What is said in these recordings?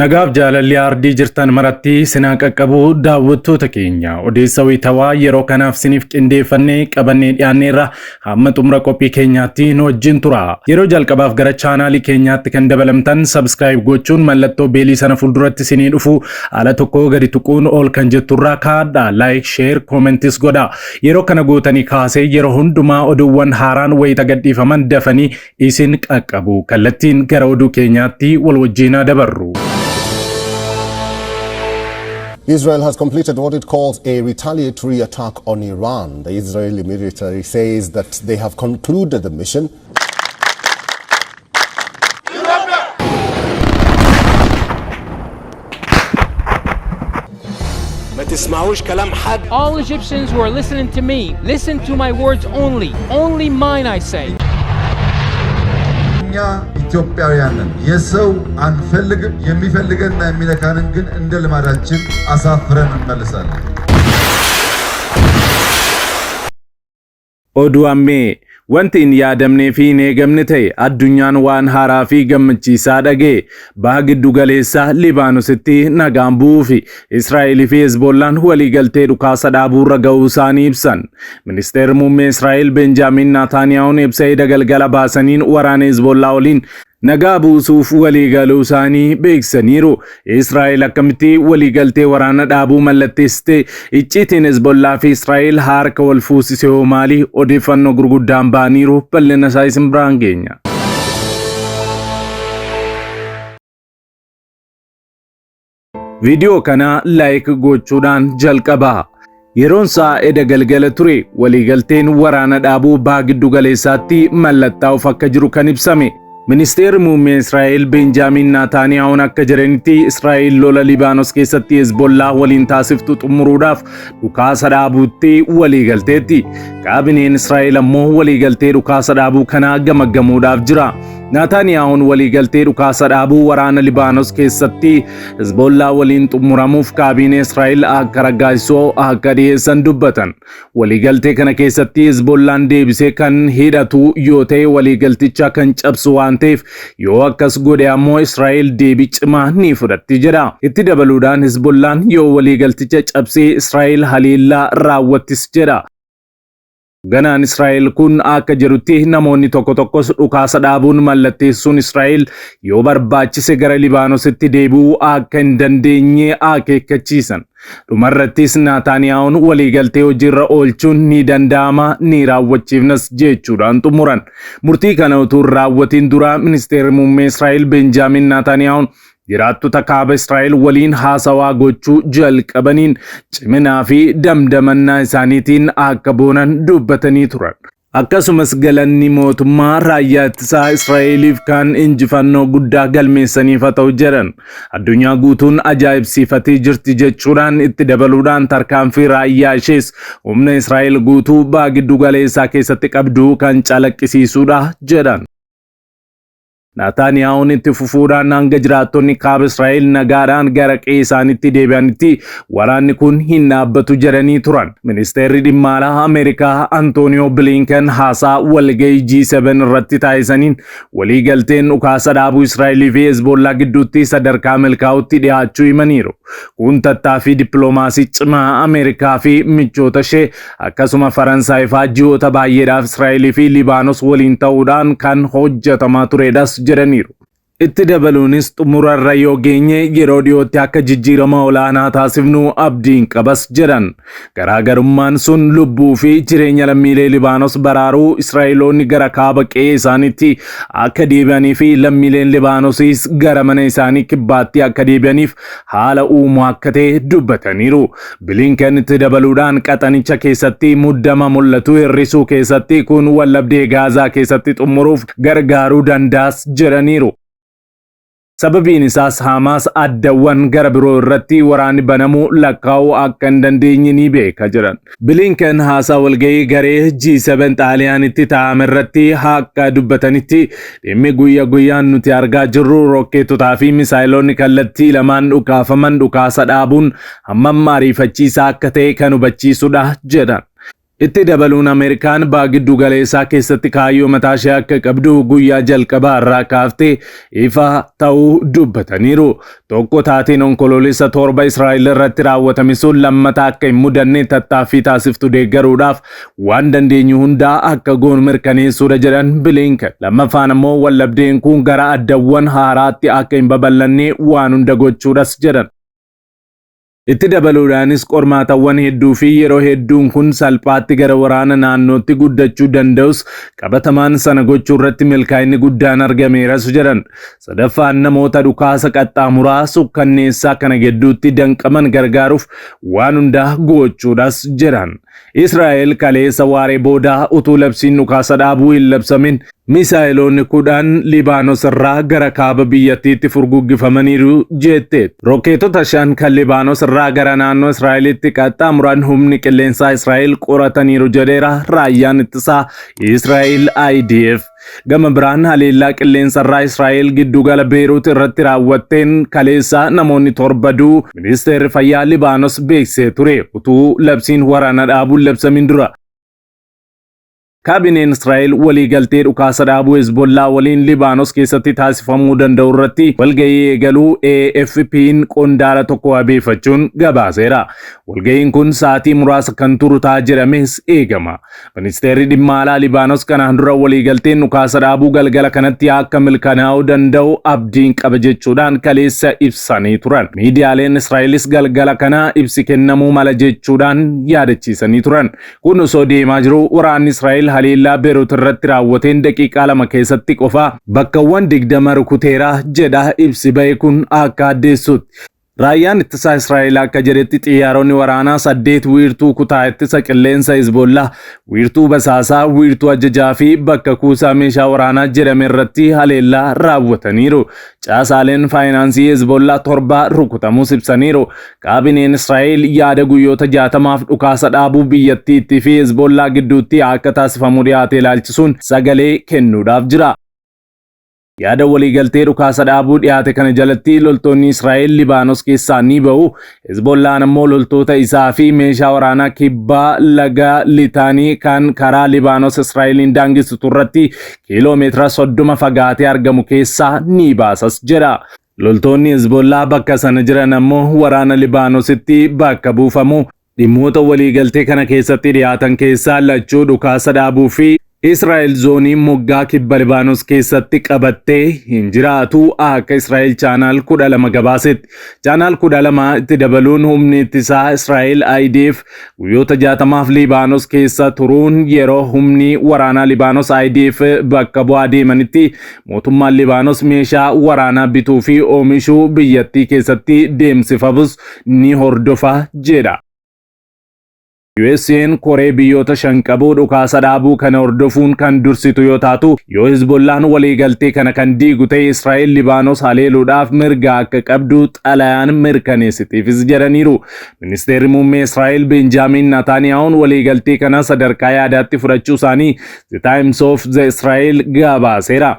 Nagaaf jaalalli ardii jirtan maratti sinaa qaqqabu daawwattoota keenya odeessa wayitawaa yeroo kanaaf siniif qindeeffannee qabannee dhiyaanneerra hamma xumura qophii keenyaatti nu wajjin tura. Yeroo jalqabaaf gara chaanaalii keenyaatti kan dabalamtan subscribe gochuun mallattoo beelii sana fuulduratti sinii dhufu ala tokko gadi tuquun ol kan jetturraa kaadha like share commentis godha. Yeroo kana gootanii kaasee yeroo hundumaa oduuwwan haaraan wayita gadhiifaman dafanii isin qaqqabu. Kallattiin gara oduu keenyaatti wal wajjin dabarru. Israel has completed what it calls a retaliatory attack on Iran. The Israeli military says that they have concluded the mission. All Egyptians who are listening to me, listen to my words only. Only mine, I say. ኢትዮጵያውያንን የሰው አንፈልግም የሚፈልገንና የሚነካንን ግን እንደ ልማዳችን አሳፍረን እንመልሳለን። Oduu Ammee Wanti in yaadamnee fi hin eegamne ta'e addunyaan waan haaraa fi gammachiisaa dhagee baha giddu galeessaa Libaanositti nagaan bu'uu fi Israa'eel fi Hezbollaan waliigaltee dhukaasa dhaabuurra ga'uu isaanii ibsan. Ministeerri muummee Israa'eel Benjaamin Naataaniyahuun ibsa galgala baasaniin waraana Hezbollaa waliin nagaa buusuuf waliigaluu isaanii beeksaniiru. Israa'eel akkamitti waliigaltee waraana dhaabuu mallatteessite icciitiin Hezbollaa fi Israa'eel harka wal fuusisee hoo maali odeeffannoo gurguddaan baaniiru bal'ina isaa isin biraan geenya. Viidiyoo kana like gochuudhaan jalqabaa. Yeroon saa galgala ture waliigalteen waraana dhaabuu baha giddu galeessaatti mallattaa'uuf akka jiru kan ibsame. Ministeerri muummee Israa'eel Benjaamin Naataaniyahuun akka jedhanitti Israa'eel lola Libaanos keessatti Hezbollaa waliin taasiftu xumuruudhaaf dhukaasa dhaabuutti waliigalteetti. Kaabineen Israa'eel ammoo waliigaltee dhukaasa dhaabuu kana gamaggamuudhaaf jira. Naataaniyahuun waliigaltee dhukaasa dhaabuu waraana Libaanos keessatti Hezbollaa waliin xumuramuuf kaabinee Israa'eel akka raggaasisoo akka dhiyeessan dubbatan. Waliigaltee kana keessatti Hezbollaan deebisee kan hidhatu yoo ta'e waliigalticha kan cabsu waan ta'eef yoo akkas godhe ammoo Israa'eel deebii cimaa ni fudhatti jedha. Itti dabaluudhaan Hezbollaan yoo waliigalticha cabsee Israa'eel haleellaa raawwattis jedha. Ganaan Israa'eel kun akka jedhutti namoonni tokko tokkos dhukaasa dhaabuun mallatteessuun Israa'eel yoo barbaachise gara Libaanositti deebi'uu akka hin dandeenye akeekkachiisan. Dhumarrattis Naataaniyahuun waliigaltee hojiirra oolchuun ni danda'ama ni raawwachiifnas jechuudhaan xumuran. Murtii kana utuu raawwatiin dura ministeerri muummee Israa'eel Benjaamin Naataaniyahuun jiraattota kaaba Israa'eel waliin haasawaa gochuu jalqabaniin ciminaa fi damdamannaa isaaniitiin akka boonan dubbatanii turan. Akkasumas galanni mootummaa raayyaa ittisaa Israa'eliif kan injifannoo guddaa galmeessaniif ta'u jedhan. Addunyaa guutuun ajaa'ibsiifatee jirti jechuudhaan itti dabaluudhaan tarkaanfii raayyaa ishees humna Israa'eel guutuu baha giddu galeessaa keessatti qabdu kan calaqqisiisuudha jedhan. Naataaniyahuun itti fufuudhaan hanga jiraattonni kaaba Israa'eel nagaadhaan gara qe'ee isaaniitti deebi'anitti waraanni kun hin dhaabbatu jedhanii turan. Ministeerri dhimma alaa Ameerikaa Antooniyoo Biliinken haasaa walgahii G7 irratti taasisaniin waliigalteen dhukaasa dhaabuu Israa'eel fi Hezbollaa gidduutti sadarkaa milkaa'utti dhiyaachuu himaniiru. Kun tattaaffii dippiloomaasii cimaa Ameerikaa fi michoota ishee akkasuma Faransaay fa'aa ji'oota baay'eedhaaf Israa'eel fi Libaanos waliin ta'uudhaan kan hojjetamaa turedhas jedhaniiru. Itti dabaluunis xumurarra yoo geenye yeroo dhiyootti akka jijjiirama olaanaa taasifnu abdiin qabas jedhan. Garaagarummaan sun lubbuu fi jireenya lammiilee Libaanos baraaruu Israa'eloonni gara kaaba qe'ee isaaniitti akka deebi'anii fi lammiileen Libaanosiis gara mana isaanii kibbaatti akka deebi'aniif haala uumuu akka ta'e dubbataniiru. Biliinken itti dabaluudhaan qaxanicha keessatti muddama mul'atu hir'isuu keessatti kun wallabdee Gaazaa keessatti xumuruuf gargaaruu danda'as jedhaniiru. Sababiin isaas Hamaas addawwan gara biroo irratti waraanni banamuu lakkaa'uu akka hin dandeenye ni beeka jedhan. Biliinken haasaa walgahii garee G7 Xaaliyaanitti taa'ame irratti akka dubbatanitti dhimmi guyyaa guyyaan nuti argaa jirru rokkeetotaa fi misaayiloonni kallattii lamaan dhukaafaman dhukaasa dhaabuun hammam ariifachiisaa akka ta'e kan hubachiisudha jedhan. Itti dabaluun Ameerikaan baagiddu galeessaa keessatti kaayyoo mataa ishee akka qabdu guyyaa jalqabaa irraa kaaftee ifa ta'uu dubbataniiru. Tokko taateen onkoloolessa 7 Israa'el irratti raawwatame sun lammataa akka hin mudanne tattaaffii taasiftu deeggaruudhaaf waan dandeenyu hundaa akka goonu mirkaneessuudha jedhan Bilinken. Lammaffaan ammoo wallabdeen kun gara addawwan haaraatti akka hin babal'anne waan hunda gochuudhas jedhan. Itti dabaluudhaanis qormaatawwan hedduu fi yeroo hedduun kun salphaatti gara waraana naannootti guddachuu danda'us qabatamaan sana gochuu irratti milkaa'inni guddaan argameeras jedhan. Sadaffaan namoota dhukaasa qaxxaamuraa sukkanneessaa kana gidduutti danqaman gargaaruuf waan hundaa gochuudhas jedhan. Israa'el kaleessa waaree boodaa utuu labsiin dhukaasa dhaabuu hin labsamin misaayiloonni 10 Libaanos irraa gara kaaba biyyattiitti furguggifamaniiru jette. Rokkeetota 5 kan Libaanos irraa gara naannoo Israa'elitti qaxxaamuran humni qilleensaa Israa'el qorataniiru jedheera raayyaan ittisaa Israa'el IDF. Gama biraan haleellaa qilleensa irraa Israa'el giddugala Beeruut irratti raawwatteen kaleessa namoonni 7 du'uu ministeerri fayyaa Libaanos beeksisee ture utuu labsiin waraana dhaabuun labsamin dura. Kaabineen Israa'el waliigaltee dhukaasa dhaabuu Hezbollaa waliin Libaanos keessatti taasifamuu danda'u irratti walgahii eegaluu AFP'n qondaala tokko wabeeffachuun gabaaseera. Walgahiin kun sa'aatii muraasa kan turu ta'a jedhames eegama. Ministeerri dhimma alaa Libaanos kanaan dura waliigalteen dhukaasa dhaabuu galgala kanatti akka milkaa'uu danda'u abdiin qaba jechuudhaan kaleessa ibsanii turan. Miidiyaaleen Israa'elis galgala kana ibsi kennamuu mala jechuudhaan yaadachiisanii turan. Kun osoo deemaa jiru waraanni Israa'el haleellaa Beeruut irratti raawwateen daqiiqaa 2 keessatti qofa bakkawwan 20 rukuteera jedha ibsi ba'e kun akka addeessutti. Raayyaan ittisaa Israa'el akka jedhetti xiyyaaronni waraanaa 8 wiirtuu kutaa ittisa qilleensa Hezbollaa, wiirtuu basaasaa, wiirtuu ajajaa fi bakka kuusaa meeshaa waraanaa jedhame irratti haleellaa raawwataniiru. Caasaaleen faayinaansii Hezbollaa 7 rukutamuus ibsaniiru. Kaabineen Israa'el yaada guyyoota 60f dhukaasa dhaabuu biyyattiitti fi Hezbollaa gidduutti akka taasifamu dhiyaate ilaalchisuun sagalee kennuudhaaf jira. Yaada waliigaltee dhukaasa dhaabuu dhiyaate kana jalatti loltoonni Israa'el Libaanos keessaa ni ba'u. Hezbollaan ammoo loltoota isaa fi meeshaa waraanaa kibbaa laga Litaanii kan karaa Libaanos Israa'eliin daangessitu irratti kiiloomeetira 30 fagaatee argamu keessaa ni baasas jedha. Loltoonni Hezbollaa bakka sana jiran ammoo waraana Libaanositti bakka buufamu. Dhimmoota waliigaltee kana keessatti dhiyaatan keessaa lachuu dhukaasa dhaabuu fi Israa'el zoonii moggaa kibba Libaanos keessatti qabattee hin jiraatu akka Israa'el chaanaal 12 gabaasetti. Chaanaal 12 itti dabaluun humni ittisaa Israa'el IDF guyyoota 60f Libaanos keessa turuun yeroo humni waraanaa Libaanos IDF bakka bu'aa deemanitti mootummaan Libaanos meeshaa waraanaa bituu fi oomishuu biyyattii keessatti deemsifamus ni hordofa jedha. USA'n koree biyyoota 5 qabu dhukaasa dhaabuu kana hordofuun kan dursitu yoo taatu yoo Hezbollaan waliigaltee kana kan diigu ta'e Israa'el Libaanos haleeluudhaaf mirga akka qabdu xalayaan mirkaneessitiifis jedhaniiru. Ministeerri muummee Israa'el Benjamin Netanyahuun waliigaltee kana sadarkaa yaadaatti fudhachuu isaanii The Times of the Israel gabaaseera.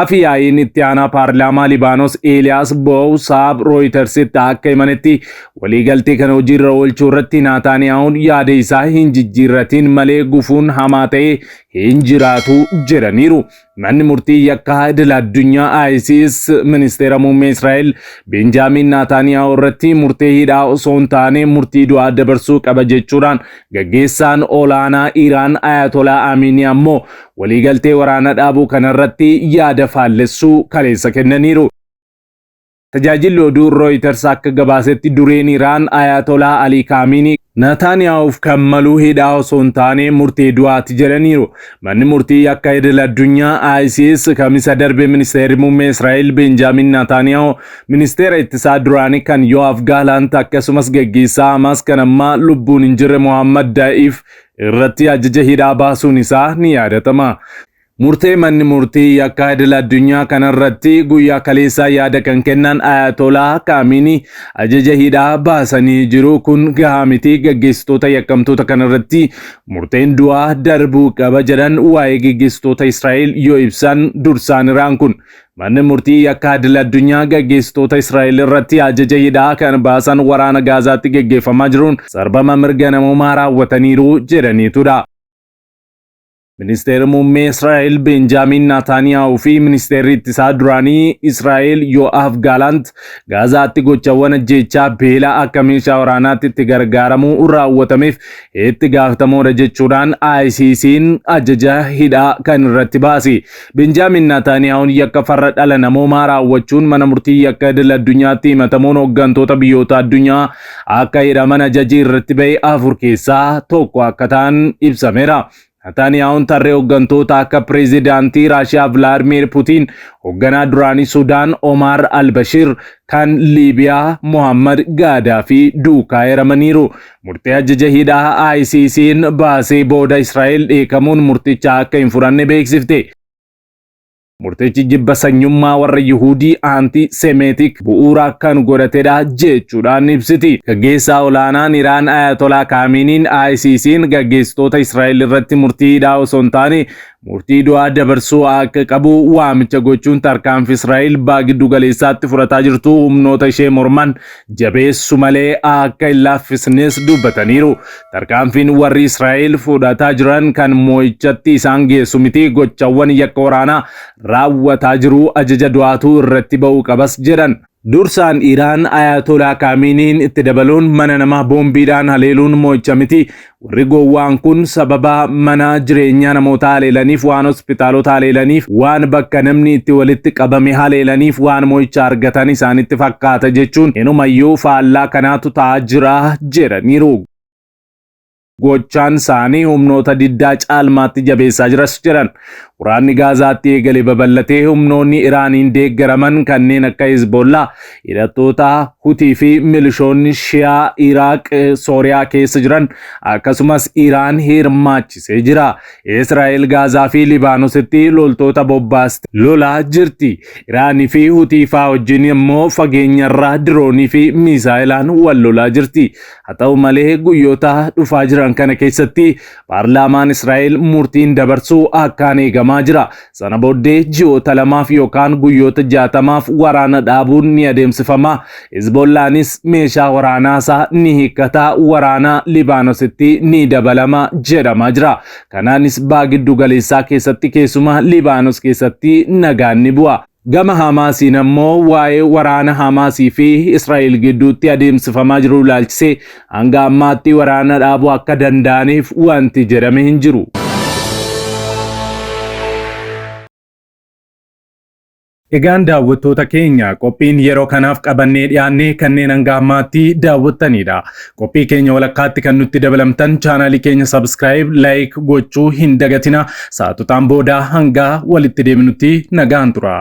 Afiyaa'iin itti aanaa paarlaamaa Libaanos Eliyaas Boow Saab Rooyitersitti akka himanitti waliigaltee kana hojiirra oolchuu irratti Netanyahuun yaada isaa hin jijjiirratiin malee gufuun hamaa ta'e hin jiraatu jedhaniiru. Manni murtii yakkaa idil addunyaa ICC ministeera muummee Israa'el Benjamin Netanyahu irratti murtee hidhaa osoo hin taane murtii du'aa dabarsuu qaba jechuudhaan gaggeessaan olaanaa Iraan Ayatollah Khamenei ammoo waliigaltee waraana dhaabuu kanarratti yaada faallessuu kaleessa kennaniiru. Tajaajilli oduu Reuters akka gabaasetti dureen Iraan Ayatollah Ali Khamenei Netanyahuuf kan malu hidhaa osoo hin taane murtee du'aati jedhaniiru. Manni murtii akka idil addunyaa ICC kamisa darbe ministeerri muummee Israa'el Benjamin Netanyahu ministeera ittisaa duraanii kan Yoav Gallant akkasumas gaggeessaa Hamas kan amma lubbuun hin jirre Mohammad Da'iif irratti ajaja hidhaa baasuun isaa ni yaadatama. Murtee manni murtii yakkaa idil addunyaa kanarratti guyyaa kaleessaa yaada kan kennan Ayatollah Khamenei ajaja hidhaa baasanii jiru kun gahaa miti gaggeessitoota yakkamtoota kanarratti murteen du'aa darbuu qaba jedhan waa'ee gaggeessitoota Israa'el yoo ibsan dursaan Iraan kun. Manni murtii yakkaa idil addunyaa gaggeessitoota Israa'el irratti ajaja hidhaa kan baasan waraana Gaazaatti gaggeeffamaa jiruun sarbama mirga namummaa raawwataniiru jedhaniitudha. Ministeerri muummee Israa'el Benjaamin Naataaniyaahu fi ministeerri ittisaa duraanii Israa'el Yo'aaf Gaalant Gaazaatti gochawwan ajjeechaa beelaa akka meeshaa waraanaatti itti gargaaramuu raawwatameef itti gaafatamoodha jechuudhaan ICC'n ajaja hidhaa kan irratti baase. Benjaamin Naataaniyaahun yakka farra dhala namoomaa raawwachuun mana murtii yakka idil addunyaatti himatamuun hooggantoota biyyoota addunyaa akka hidhaman ajaji irratti ba'e 4 keessaa tokko akka ta'an ibsameera. Naataaniyaahun tarree hooggantoota akka pireezidaantii Raashiyaa Vladimir Putin, hoogganaa duraanii Sudaan Omar al-Bashir, kan Liibiyaa Mohammad Gaadaafi duukaa hiramaniiru. Murtee ajaja hidhaa ICC'n baasee booda Israa'el dheekamuun murticha akka hin fudhanne beeksifte. Murtichi jibba sanyummaa warra Yihudii anti-Semitic bu'uura kan godhatedha jechuudhaan ibsiti. Gaggeessaa olaanaan Iraan Ayatollah Khameneiin ICC'n gaggeessitoota Israa'el irratti murtii hidhaa osoo hin taane murtii du'aa dabarsuu akka qabu waamicha gochuun tarkaanfii Israa'el giddu galeessaatti fudhataa jirtu humnoota ishee morman jabeessu malee akka hin laaffisnes dubbataniiru. Tarkaanfiin warri Israa'el fudhataa jiran kan moo'ichatti isaan geessu miti, gochawwan yakka waraanaa raawwataa jiru ajaja du'aatu irratti ba'uu qabas jedhan. Dursaan Iraan Ayatollah Khameneiin itti dabaluun mana namaa boombiidhaan haleeluun moo'icha miti. Warri gowwaan kun sababa mana jireenyaa namoota haleelaniif, waan hospitaalota haleelaniif, waan bakka namni itti walitti qabame haleelaniif, waan moo'icha argatan isaanitti fakkaata jechuun enumayyuu faallaa kanaatu ta'aa jira jedhaniiru. Gochaan isaanii humnoota diddaa caalmaatti jabeessaa jiras jedhan. Waraanni Gaazaatti eegalee babal'atee humnoonni Iraaniin deeggaraman kanneen akka Hezbolla, hidhattoota Hutii fi milishoonni Shiyaa Iraaq Sooriyaa keessa jiran akkasumas Iraan hirmaachisee jira. Israa'el Gaazaa fi Libaanositti loltoota bobbaaste lolaa jirti. Iraanii fi Hutii faa wajjin immoo fageenyarraa diroonii fi miisaayilaan wal lolaa jirti. Haa ta'u malee guyyoota dhufaa jiran kana keessatti paarlaamaan Israa'el murtiin dabarsuu akkaan eegamaa jira. Sana booddee ji'oota 2 yookaan guyyoota 60 waraana dhaabuun ni adeemsifama. Hezbollaanis meeshaa waraanaasaa ni hiikkata, waraana Libaanositti ni dabalama jedhamaa jira. Kanaanis giddu galeessaa keessatti keessumaa Libaanos keessatti nagaan ni bu'a. Gama Hamaasiin ammoo waa'ee waraana Hamaasii fi Israa'el gidduutti adeemsifamaa jiru ilaalchisee hanga ammaatti waraana dhaabuu akka danda'aniif wanti jedhame hin jiru. Egaan daawwattoota keenya qophiin yeroo kanaaf qabannee dhiyaanne kanneen hanga ammaatti daawwattanidha. Qophii keenya walakkaatti kan nutti dabalamtan chaanaalii keenya subscribe, like gochuu hin dagatina. Sa'aatotaan booda hanga walitti deebinutti nagaan tura.